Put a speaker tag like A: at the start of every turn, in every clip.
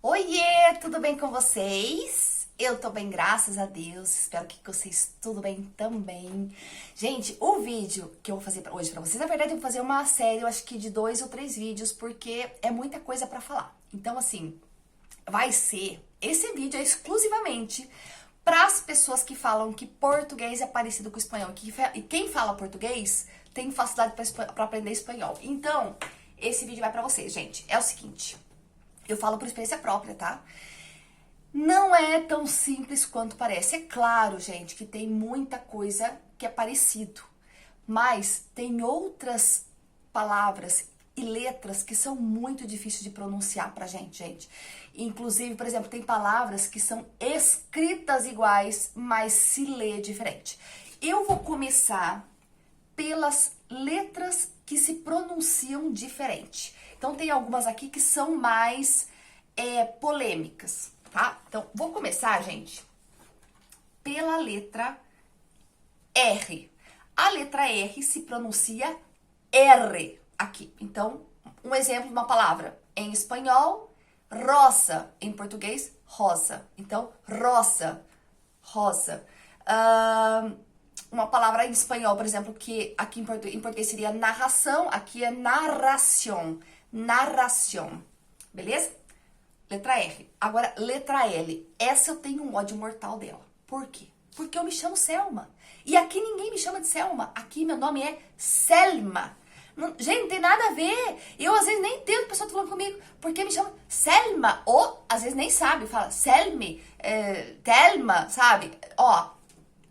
A: Oiê, tudo bem com vocês? Eu tô bem, graças a Deus. Espero que vocês tudo bem também. Gente, o vídeo que eu vou fazer hoje pra vocês, na verdade eu vou fazer uma série, eu acho que de 2 ou 3 vídeos, porque é muita coisa pra falar. Então, assim, esse vídeo é exclusivamente para as pessoas que falam que português é parecido com o espanhol. E quem fala português tem facilidade para aprender espanhol. Então, esse vídeo vai pra vocês, gente. É o seguinte, eu falo por experiência própria, tá? Não é tão simples quanto parece. É claro, gente, que tem muita coisa que é parecido, mas tem outras palavras e letras que são muito difíceis de pronunciar pra gente. Inclusive, por exemplo, tem palavras que são escritas iguais, mas se lê diferente. Eu vou começar pelas letras que se pronunciam diferente. Então, tem algumas aqui que são mais polêmicas, tá? Então, vou começar, gente, pela letra R. A letra R se pronuncia R aqui. Então, um exemplo de uma palavra em espanhol, rosa. Em português, rosa. Então, rosa, rosa. Uma palavra em espanhol, por exemplo, que aqui em português seria narração, aqui é narração. Narração. Beleza? Letra R. Agora, letra L. Essa eu tenho um ódio mortal dela. Por quê? Porque eu me chamo Selma. E aqui ninguém me chama de Selma. Aqui meu nome é Selma. Não, gente, não tem nada a ver. Eu, às vezes, nem entendo a pessoa falando comigo. Porque me chama Selma. Ou, às vezes, nem sabe. Fala Selme, Telma, sabe? Ó,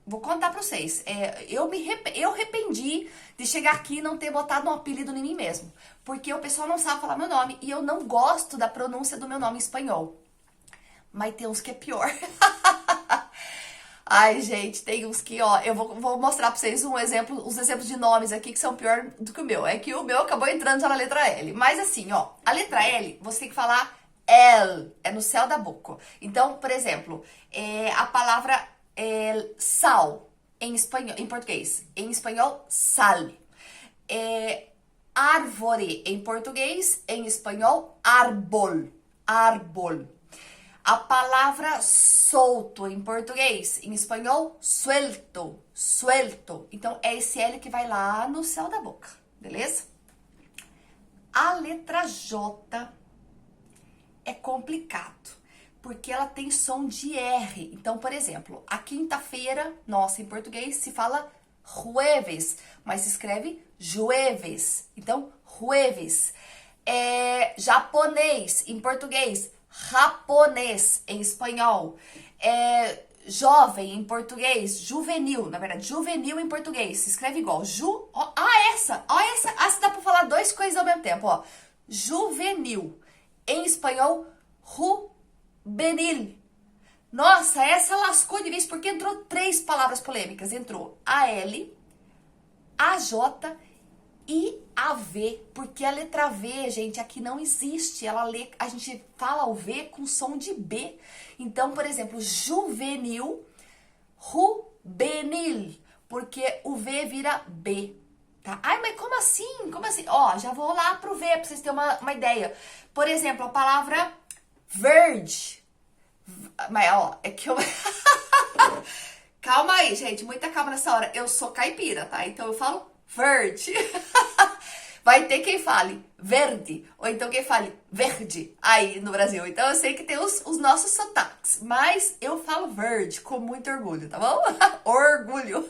A: vou contar pra vocês. Eu arrependi de chegar aqui e não ter botado um apelido em mim mesmo. Porque o pessoal não sabe falar meu nome. E eu não gosto da pronúncia do meu nome em espanhol. Mas tem uns que é pior. Ai, gente, tem uns que, ó, eu vou mostrar pra vocês uns exemplos de nomes aqui que são pior do que o meu. É que o meu acabou entrando já na letra L. Mas assim, ó, a letra L, você tem que falar L, é no céu da boca. Então, por exemplo, a palavra sal, em português. Em espanhol, sal. Árvore, em português. Em espanhol, árbol. Árbol. A palavra solto em português, em espanhol, suelto, suelto. Então, é esse L que vai lá no céu da boca, beleza? A letra J é complicado, porque ela tem som de R. Então, por exemplo, a quinta-feira, nossa, em português, se fala jueves, mas se escreve jueves. Então, jueves. Japonês, em português, japonês, em espanhol. Jovem, em português, juvenil. Na verdade, juvenil em português. Se escreve igual. Essa dá pra falar 2 coisas ao mesmo tempo, ó. Juvenil. Em espanhol, juvenil. Nossa, essa lascou de vez, porque entrou 3 palavras polêmicas. Entrou a L, a J e a V, porque a letra V, gente, aqui não existe. A gente fala o V com som de B. Então, por exemplo, juvenil, juvenil, porque o V vira B, tá? Ai, mas como assim? Como assim? Ó, já vou lá pro V pra vocês terem uma ideia. Por exemplo, a palavra verde. Mas, ó, é que eu... Calma aí, gente, muita calma nessa hora. Eu sou caipira, tá? Então eu falo verde. Vai ter quem fale verde, ou então quem fale verde aí no Brasil. Então eu sei que tem os nossos sotaques, mas eu falo verde com muito orgulho, tá bom? Orgulho.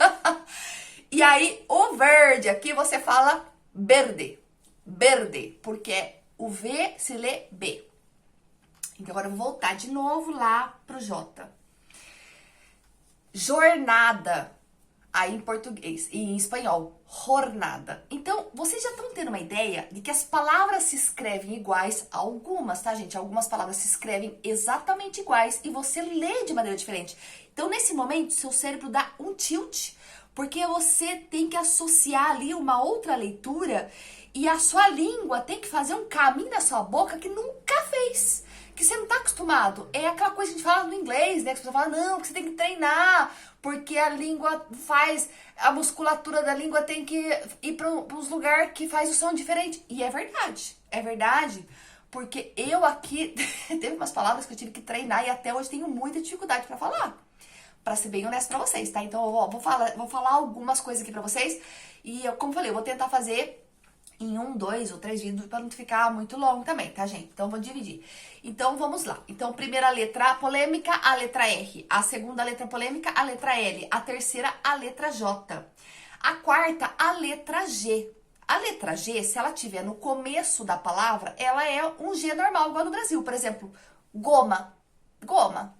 A: E aí, o verde aqui você fala verde, verde, porque o V se lê B. Então agora eu vou voltar de novo lá pro J. Jornada. Aí em português e em espanhol, jornada. Então, vocês já estão tendo uma ideia de que as palavras se escrevem iguais, algumas, tá, gente? Algumas palavras se escrevem exatamente iguais e você lê de maneira diferente. Então, nesse momento, seu cérebro dá um tilt, porque você tem que associar ali uma outra leitura e a sua língua tem que fazer um caminho na sua boca que nunca fez. Que você não tá acostumado. É aquela coisa que a gente fala no inglês, né? Que você fala, não, que você tem que treinar, porque a língua a musculatura da língua tem que ir para uns lugares que faz o som diferente. E é verdade, porque eu aqui teve umas palavras que eu tive que treinar e até hoje tenho muita dificuldade pra falar. Pra ser bem honesto pra vocês, tá? Então, ó, vou falar algumas coisas aqui pra vocês. E, como eu falei, eu vou tentar fazer em 1, 2 ou 3 vídeos pra não ficar muito longo também, tá, gente? Então, vou dividir. Então, vamos lá. Então, primeira letra polêmica, a letra R. A segunda letra polêmica, a letra L. A terceira, a letra J. A quarta, a letra G. A letra G, se ela tiver no começo da palavra, ela é um G normal, igual no Brasil. Por exemplo, goma. Goma.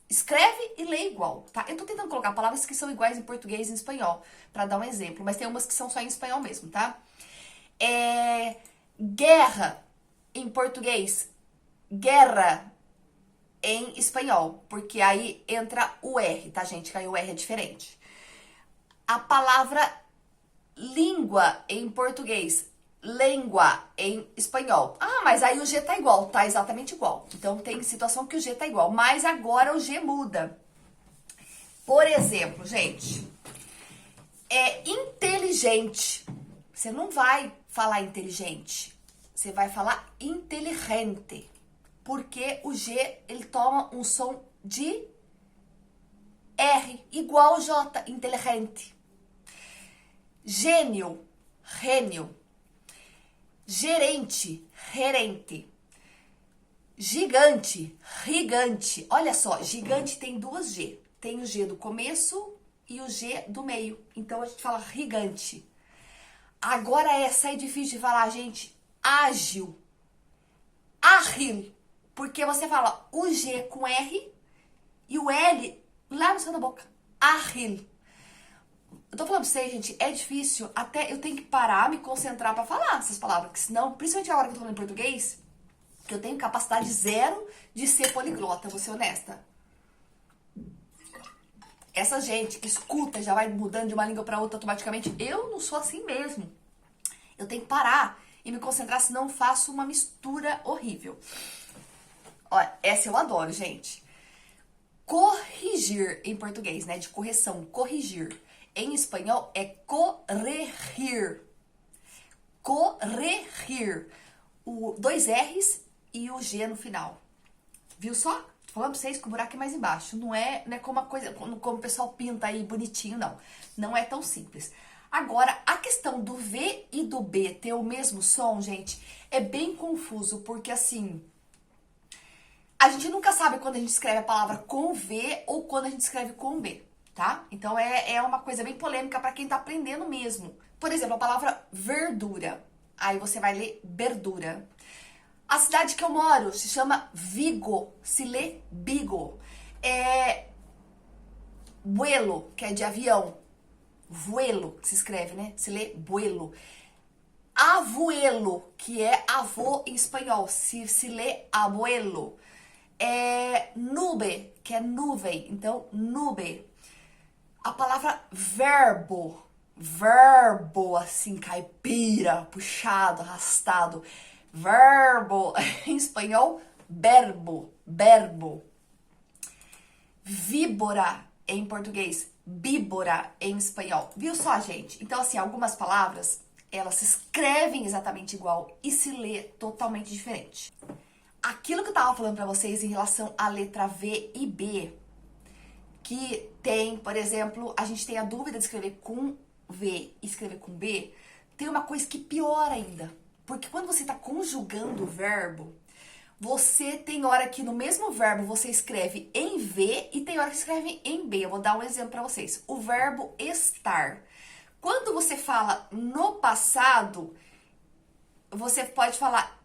A: Escreve e lê igual, tá? Eu tô tentando colocar palavras que são iguais em português e em espanhol, pra dar um exemplo, mas tem umas que são só em espanhol mesmo, tá? Guerra em português, guerra em espanhol, porque aí entra o R, tá, gente? Que aí o R é diferente. A palavra língua em português, língua em espanhol. Ah, mas aí o G tá igual, tá exatamente igual. Então tem situação que o G tá igual, mas agora o G muda. Por exemplo, gente, inteligente. Você não vai falar inteligente, você vai falar inteligente. Porque o G, ele toma um som de R, igual o J, inteligente. Gênio, gênio. Gerente, gerente. Gigante, gigante. Olha só, gigante tem duas G. Tem o G do começo e o G do meio. Então a gente fala gigante. Agora essa é difícil de falar, gente. Ágil. Ágil. Porque você fala o G com R e o L lá no céu da boca. Ágil. Eu tô falando pra vocês, gente, é difícil, até eu tenho que parar, me concentrar pra falar essas palavras, porque senão, principalmente agora que eu tô falando em português, que eu tenho capacidade zero de ser poliglota, vou ser honesta. Essa gente que escuta já vai mudando de uma língua pra outra automaticamente, eu não sou assim mesmo. Eu tenho que parar e me concentrar, senão eu faço uma mistura horrível. Olha, essa eu adoro, gente. Corrigir em português, né, de correção, corrigir. Em espanhol é corregir. Corregir. Dois R's e o G no final. Viu só? Tô falando pra vocês que o buraco é mais embaixo. Não é como uma coisa, como o pessoal pinta aí bonitinho, não. Não é tão simples. Agora, a questão do V e do B ter o mesmo som, gente, é bem confuso, porque assim, a gente nunca sabe quando a gente escreve a palavra com V ou quando a gente escreve com B. Tá? Então é uma coisa bem polêmica para quem tá aprendendo mesmo. Por exemplo, a palavra verdura. Aí você vai ler verdura. A cidade que eu moro se chama Vigo, se lê Bigo. Vuelo, que é de avião. Vuelo, que se escreve, né? Se lê vuelo. Abuelo, que é avô em espanhol, se lê abuelo. Nube, que é nuvem, então nube. A palavra verbo, verbo assim, caipira, puxado, arrastado. Verbo, em espanhol, verbo, verbo. Víbora, em português, víbora, em espanhol. Viu só, gente? Então, assim, algumas palavras, elas se escrevem exatamente igual e se lê totalmente diferente. Aquilo que eu tava falando pra vocês em relação à letra V e B, que tem, por exemplo, a gente tem a dúvida de escrever com V e escrever com B, tem uma coisa que piora ainda. Porque quando você está conjugando o verbo, você tem hora que no mesmo verbo você escreve em V e tem hora que escreve em B. Eu vou dar um exemplo para vocês. O verbo estar. Quando você fala no passado, você pode falar,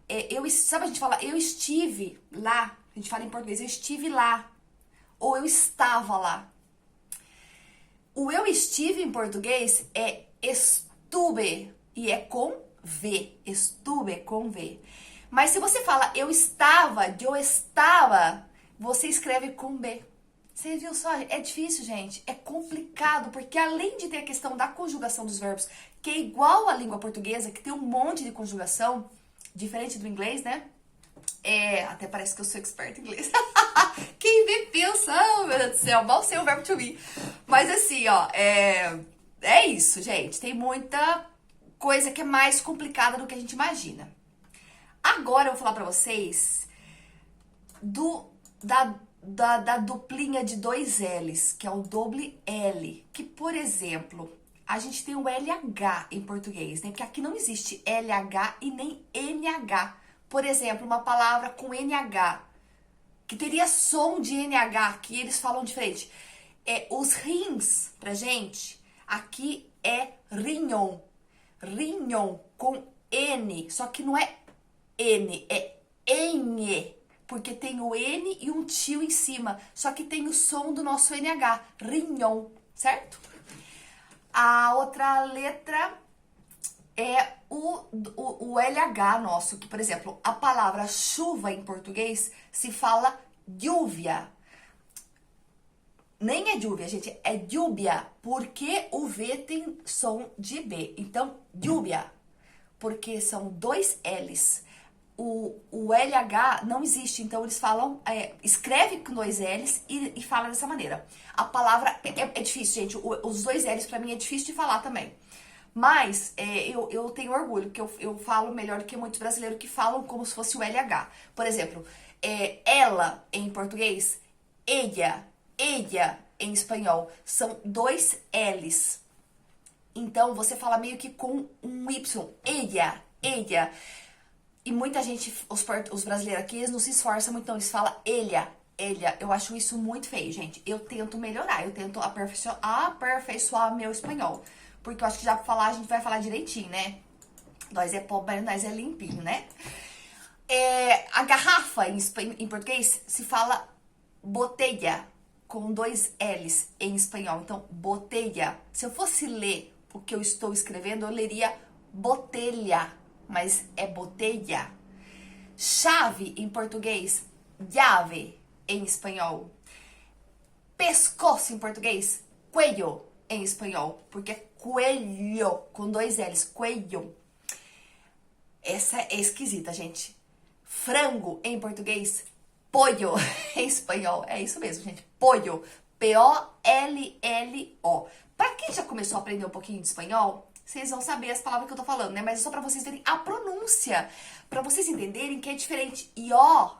A: sabe, a gente fala eu estive lá. A gente fala em português, eu estive lá. Ou eu estava lá. O eu estive em português é estuve e é com V. Estuve com V. Mas se você fala eu estava, você escreve com B. Você viu só? É difícil, gente. É complicado, porque além de ter a questão da conjugação dos verbos, que é igual à língua portuguesa, que tem um monte de conjugação, diferente do inglês, né? Até parece que eu sou expert em inglês. Quem vê pensa, oh, meu Deus do céu, mal sei o verbo to be. Mas assim, ó, é isso, gente. Tem muita coisa que é mais complicada do que a gente imagina. Agora eu vou falar pra vocês da duplinha de dois L's, que é o doble L. Que, por exemplo, a gente tem o LH em português, né? Porque aqui não existe LH e nem NH. Por exemplo, uma palavra com NH, que teria som de NH, que eles falam diferente. Os rins, pra gente, aqui é rinhon. Rinhon com N, só que não é N, é enhe, porque tem o N e um tio em cima, só que tem o som do nosso NH, rinhon, certo? A outra letra é o LH nosso, que, por exemplo, a palavra chuva em português se fala lluvia. Nem é lluvia, gente, é lluvia, porque o V tem som de B. Então, lluvia, porque são dois L's. O LH não existe, então eles falam, escreve com dois L's e fala dessa maneira. A palavra é difícil, gente, os dois L's pra mim é difícil de falar também. Mas eu tenho orgulho, porque eu falo melhor do que muitos brasileiros que falam como se fosse o LH. Por exemplo, ela em português, ella em espanhol, são dois L's. Então você fala meio que com um Y, ella. E muita gente, os brasileiros aqui, eles não se esforçam muito, não. Eles falam elha. Eu acho isso muito feio, gente. Eu tento melhorar, eu tento aperfeiçoar meu espanhol. Porque eu acho que já pra falar, a gente vai falar direitinho, né? Nós é pobre, nós é limpinho, né? A garrafa, em português, se fala botella, com dois L's em espanhol. Então, botella. Se eu fosse ler o que eu estou escrevendo, eu leria botelha, mas é botella. Chave em português, llave em espanhol. Pescoço em português, cuello em espanhol, porque é coelho com dois L's, coelho. Essa é esquisita, gente. Frango em português, pollo em espanhol. É isso mesmo, gente. Pollo. P-O-L-L-O. Pra quem já começou a aprender um pouquinho de espanhol, vocês vão saber as palavras que eu tô falando, né? Mas é só pra vocês verem a pronúncia. Pra vocês entenderem que é diferente. E ó,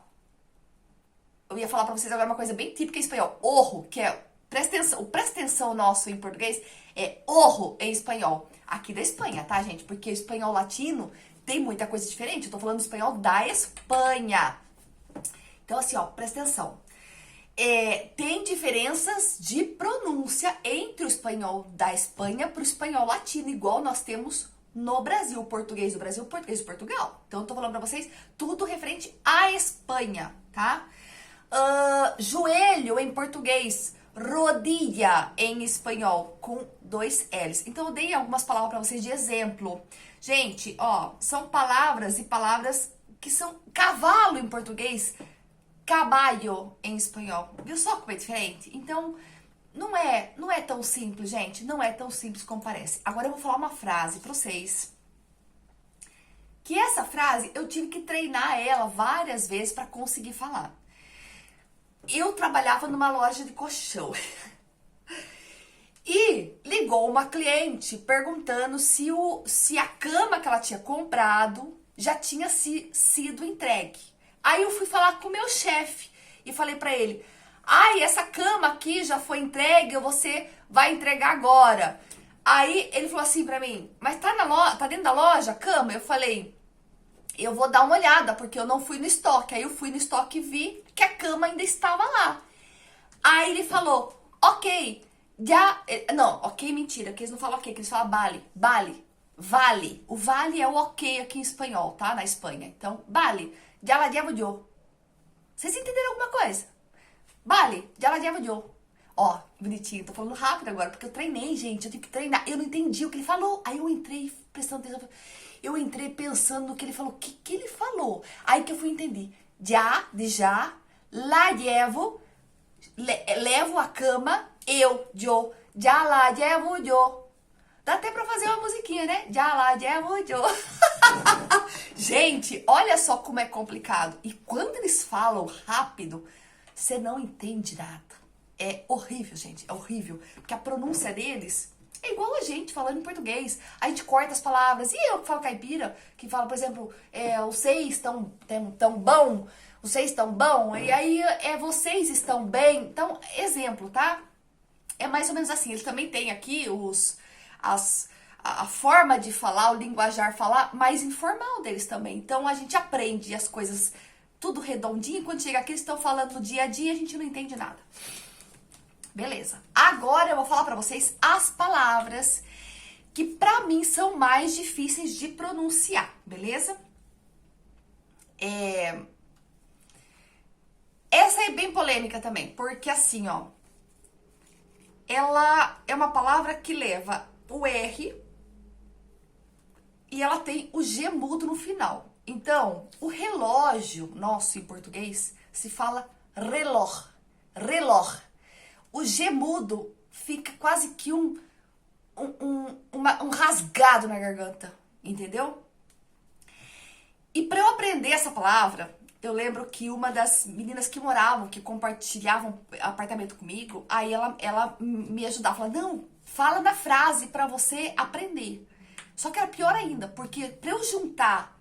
A: eu ia falar pra vocês agora uma coisa bem típica em espanhol. Orro, que é, presta atenção, o presta atenção nosso em português é orro em espanhol. Aqui da Espanha, tá, gente? Porque o espanhol latino tem muita coisa diferente. Eu tô falando do espanhol da Espanha. Então, assim, ó, presta atenção. Tem diferenças de pronúncia entre o espanhol da Espanha pro espanhol latino, igual nós temos no Brasil. O português do Brasil, o português de Portugal. Então, eu tô falando pra vocês tudo referente à Espanha, tá? Joelho em português, rodilha em espanhol, com dois L's. Então, eu dei algumas palavras pra vocês de exemplo. Gente, ó, são palavras e palavras que são cavalo em português, caballo em espanhol. Viu só como é diferente? Então, não é tão simples, gente. Não é tão simples como parece. Agora eu vou falar uma frase pra vocês. Que essa frase, eu tive que treinar ela várias vezes pra conseguir falar. Eu trabalhava numa loja de colchão. E ligou uma cliente perguntando se a cama que ela tinha comprado já tinha sido entregue. Aí eu fui falar com o meu chefe e falei pra ele: ai, essa cama aqui já foi entregue, você vai entregar agora. Aí ele falou assim pra mim: mas tá dentro da loja a cama? Eu falei: eu vou dar uma olhada, porque eu não fui no estoque. Aí eu fui no estoque e vi que a cama ainda estava lá. Aí ele falou: ok, já... Não, ok, mentira, que eles não falam ok, que eles falam vale. O vale é o ok aqui em espanhol, tá? Na Espanha. Então, vale. Ya la llevo yo. Vocês entenderam alguma coisa? Vale, ya la llevo yo. Ó, bonitinho, tô falando rápido agora, porque eu treinei, gente, eu tive que treinar. Eu não entendi o que ele falou. Aí eu entrei prestando atenção. Eu entrei pensando no que ele falou. O que ele falou? Aí que eu fui entender. Já, de já, la llevo, levo a cama, eu, ya la llevo yo. Dá até pra fazer uma musiquinha, né? Já lá, llevo yo. Gente, olha só como é complicado. E quando eles falam rápido, você não entende nada. É horrível, gente. É horrível. Porque a pronúncia deles É igual a gente falando em português. A gente corta as palavras. E eu que falo caipira, que falo, por exemplo, vocês tão bom, vocês estão bom, e aí vocês estão bem. Então, exemplo, tá? É mais ou menos assim. Ele também tem aqui a forma de falar, o linguajar falar mais informal deles também. Então, a gente aprende as coisas tudo redondinho, e quando chega aqui eles estão falando no dia a dia, a gente não entende nada. Beleza. Agora eu vou falar pra vocês as palavras que pra mim são mais difíceis de pronunciar, beleza? Essa é bem polêmica também, porque assim, ó, ela é uma palavra que leva o R e ela tem o G mudo no final. Então, o relógio nosso em português se fala reloj, reloj. O G mudo fica quase que um rasgado na garganta, entendeu? E para eu aprender essa palavra, eu lembro que uma das meninas que moravam, que compartilhavam apartamento comigo, aí ela me ajudava, falava, não, fala na frase para você aprender. Só que era pior ainda, porque para eu juntar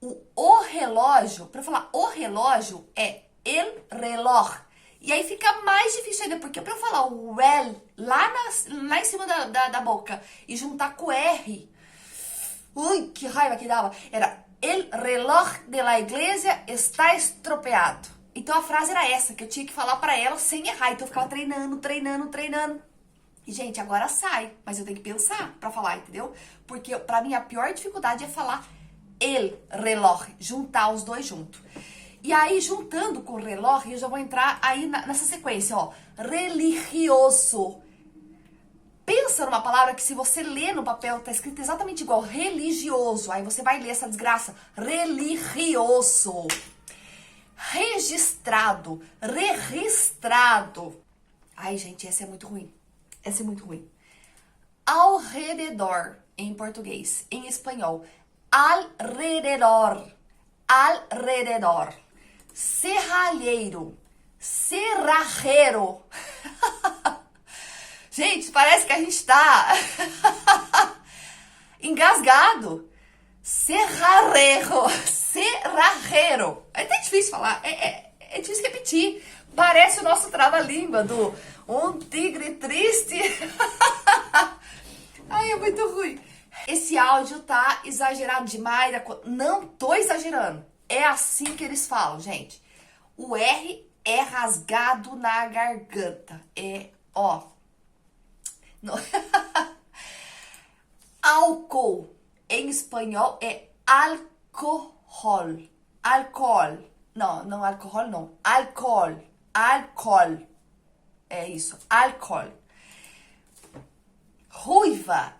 A: o relógio, para eu falar o relógio é el reloj. E aí fica mais difícil ainda, porque pra eu falar o L lá em cima da boca e juntar com o R, ui, que raiva que dava, era el reloj de la iglesia está estropeado. Então a frase era essa, que eu tinha que falar pra ela sem errar, então eu ficava treinando. E gente, agora sai, mas eu tenho que pensar pra falar, entendeu? Porque pra mim a pior dificuldade é falar el reloj, juntar os dois juntos. E aí, juntando com o relógio, eu já vou entrar aí nessa sequência, ó. Religioso. Pensa numa palavra que se você ler no papel, tá escrito exatamente igual. Religioso. Aí você vai ler essa desgraça. Religioso. Registrado. Registrado. Ai, gente, essa é muito ruim. Essa é muito ruim. Ao redor, em português. Em espanhol. Alrededor. Alrededor. Serralheiro, serrajeiro. Gente, parece que a gente tá engasgado. Serrarejo, serrajeiro. É até difícil falar, é difícil repetir. Parece o nosso trava-língua do um tigre triste. Ai, é muito ruim. Esse áudio tá exagerado demais. Não tô exagerando. É assim que eles falam, gente. O R é rasgado na garganta. Ó. Álcool. Em espanhol é alcohol. Alcohol. Não alcohol, não. Alcohol. Alcohol. É isso. Alcohol. Ruiva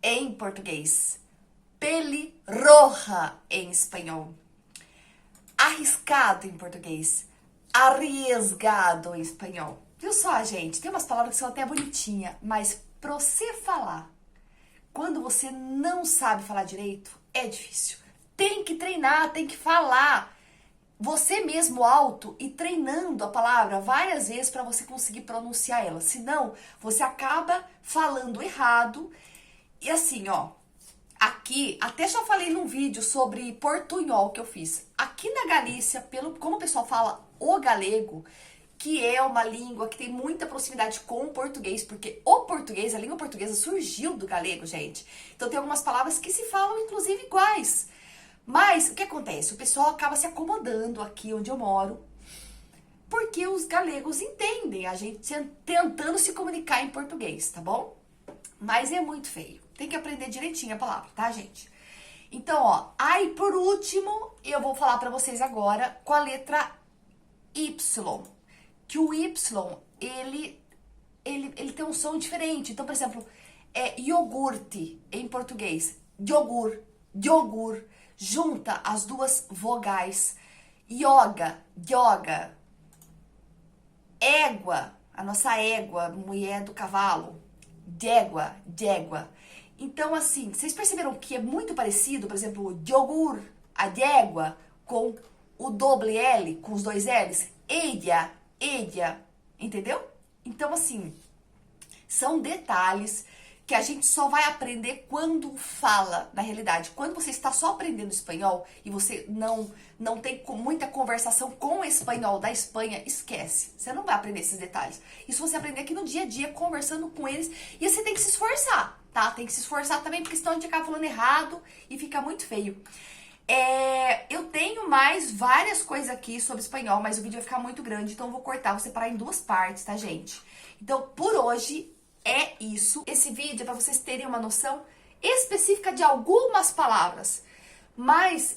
A: em português. Pelirroja em espanhol. Arriscado em português. Arriesgado em espanhol. Viu só, gente? Tem umas palavras que são até bonitinhas, mas pra você falar, quando você não sabe falar direito, é difícil. Tem que treinar, tem que falar. Você mesmo alto e treinando a palavra várias vezes para você conseguir pronunciar ela. Senão, você acaba falando errado. E assim, ó. Aqui, até já falei num vídeo sobre portunhol que eu fiz. Aqui na Galícia, como o pessoal fala o galego, que é uma língua que tem muita proximidade com o português, porque o português, a língua portuguesa surgiu do galego, gente. Então tem algumas palavras que se falam, inclusive, iguais. Mas, o que acontece? O pessoal acaba se acomodando aqui onde eu moro, porque os galegos entendem a gente tentando se comunicar em português, tá bom? Mas é muito feio. Tem que aprender direitinho a palavra, tá, gente? Então, ó, aí por último, eu vou falar pra vocês agora com a letra Y. Que o Y, ele tem um som diferente. Então, por exemplo, iogurte em português. Yogur, yogur. Junta as duas vogais. Yoga, yoga. Égua, a nossa égua, mulher do cavalo. Dégua, dégua. Então, assim, vocês perceberam que é muito parecido, por exemplo, o yogur, a dégua, com o doble L, com os dois L's? Ella, entendeu? Então, assim, são detalhes que a gente só vai aprender quando fala, na realidade. Quando você está só aprendendo espanhol e você não tem muita conversação com o espanhol da Espanha, esquece. Você não vai aprender esses detalhes. Isso você aprender aqui no dia a dia, conversando com eles. E você tem que se esforçar, tá? Tem que se esforçar também, porque senão a gente acaba falando errado e fica muito feio. Eu tenho mais várias coisas aqui sobre espanhol, mas o vídeo vai ficar muito grande, então eu vou cortar, vou separar em duas partes, tá, gente? Então, por hoje, é isso. Esse vídeo é para vocês terem uma noção específica de algumas palavras. Mas,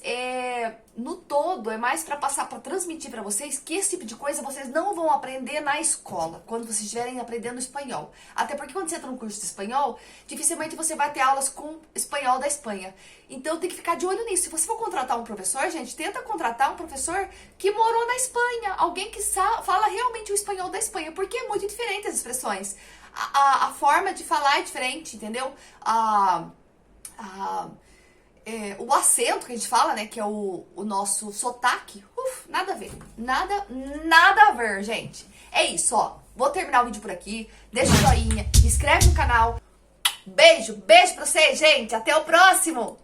A: no todo, é mais para passar, para transmitir para vocês que esse tipo de coisa vocês não vão aprender na escola, quando vocês estiverem aprendendo espanhol. Até porque quando você entra no curso de espanhol, dificilmente você vai ter aulas com espanhol da Espanha. Então tem que ficar de olho nisso. Se você for contratar um professor, gente, tenta contratar um professor que morou na Espanha. Alguém que fala realmente o espanhol da Espanha, porque é muito diferente as expressões. A forma de falar é diferente, entendeu? O acento que a gente fala, né, que é o nosso sotaque, nada a ver. Nada a ver, gente. É isso, ó. Vou terminar o vídeo por aqui. Deixa o joinha, inscreve no canal. Beijo pra vocês, gente. Até o próximo.